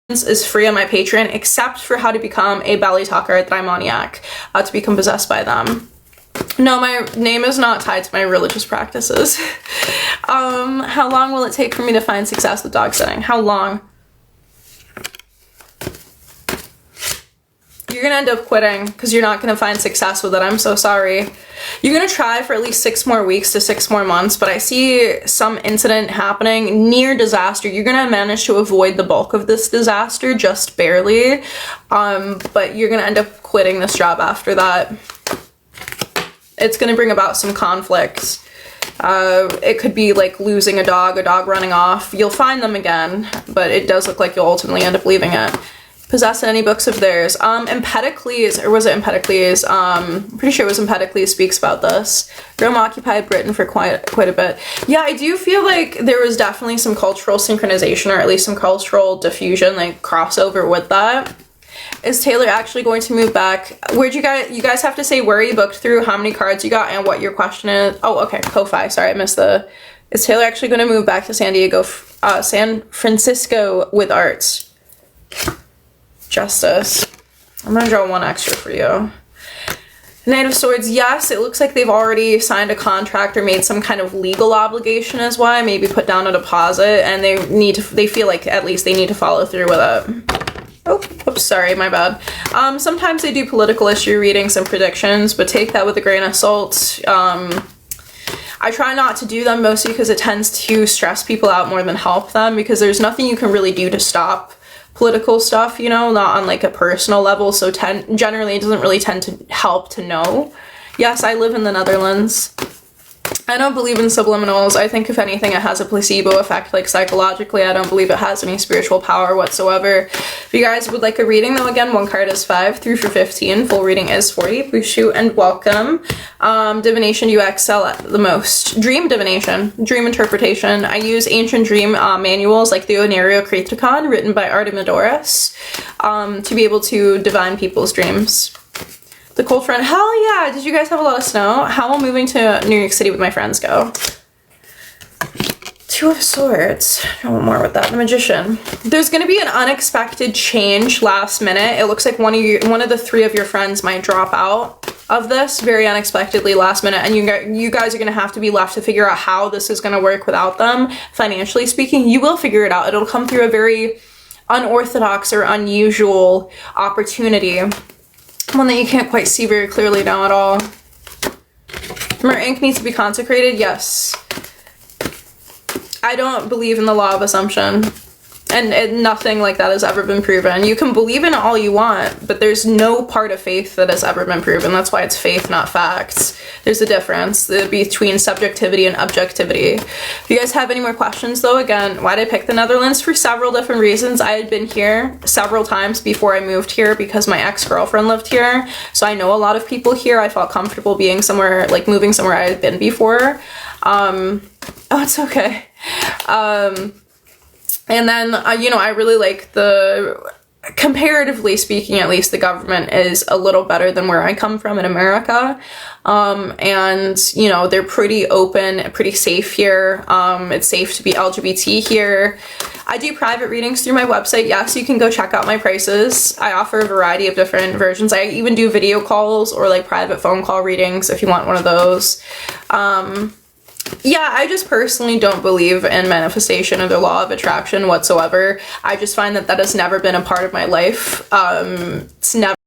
is free on my Patreon, except for how to become a belly talker at Daimoniac, to become possessed by them. No, my name is not tied to my religious practices. How long will it take for me to find success with dog sitting? How long? You're gonna end up quitting because you're not gonna find success with it. I'm so sorry. You're gonna try for at least 6 more weeks to 6 more months, but I see some incident happening, near disaster. You're gonna manage to avoid the bulk of this disaster, just barely, but you're gonna end up quitting this job after that. It's gonna bring about some conflicts. It could be like losing a dog running off. You'll find them again, but it does look like you'll ultimately end up leaving it. Possess any books of theirs. Empedocles, or was it Empedocles? I'm pretty sure it was Empedocles speaks about this. Rome occupied Britain for quite a bit. Yeah, I do feel like there was definitely some cultural synchronization, or at least some cultural diffusion, like crossover with that. Is Taylor actually going to move back? You guys have to say where you booked through, how many cards you got, and what your question is. Oh, okay, Ko-Fi, sorry, I missed the... Is Taylor actually going to move back to San Francisco with arts? Justice. I'm gonna draw 1 extra for you. Knight of Swords, yes, it looks like they've already signed a contract or made some kind of legal obligation is why, maybe put down a deposit, and they feel like at least they need to follow through with it. Oh, oops, sorry, my bad. Sometimes they do political issue readings and predictions, but take that with a grain of salt. I try not to do them mostly because it tends to stress people out more than help them, because there's nothing you can really do to stop political stuff, you know, not on like a personal level, so generally it doesn't really tend to help to know. Yes, I live in the Netherlands. I don't believe in subliminals. I think if anything it has a placebo effect, like psychologically. I don't believe it has any spiritual power whatsoever. If you guys would like a reading though, again, 1 card is 5, 3 for 15, full reading is 40. Please shoot and welcome. Divination, you excel at the most. Dream divination, dream interpretation. I use ancient dream manuals like the Onerio Criticon, written by Artemidorus, to be able to divine people's dreams. The cold front, hell yeah! Did you guys have a lot of snow? How will moving to New York City with my friends go? 2 of Swords. I want more with that. The Magician. There's gonna be an unexpected change last minute. It looks like one of the 3 of your friends might drop out of this very unexpectedly last minute, and you guys are gonna have to be left to figure out how this is gonna work without them. Financially speaking, you will figure it out. It'll come through a very unorthodox or unusual opportunity. One that you can't quite see very clearly now at all. Mer ink needs to be consecrated? Yes. I don't believe in the law of assumption. And nothing like that has ever been proven. You can believe in it all you want, but there's no part of faith that has ever been proven. That's why it's faith, not facts. There's a difference between subjectivity and objectivity. If you guys have any more questions though, again, why did I pick the Netherlands? For several different reasons. I had been here several times before I moved here because my ex-girlfriend lived here. So I know a lot of people here. I felt comfortable being somewhere, like moving somewhere I had been before. Oh, it's okay. And then, you know, I really like comparatively speaking, at least the government is a little better than where I come from in America. And, you know, they're pretty open, pretty safe here. It's safe to be LGBT here. I do private readings through my website. Yes, you can go check out my prices. I offer a variety of different versions. I even do video calls or like private phone call readings if you want one of those. Yeah, I just personally don't believe in manifestation or the law of attraction whatsoever. I just find that has never been a part of my life. It's never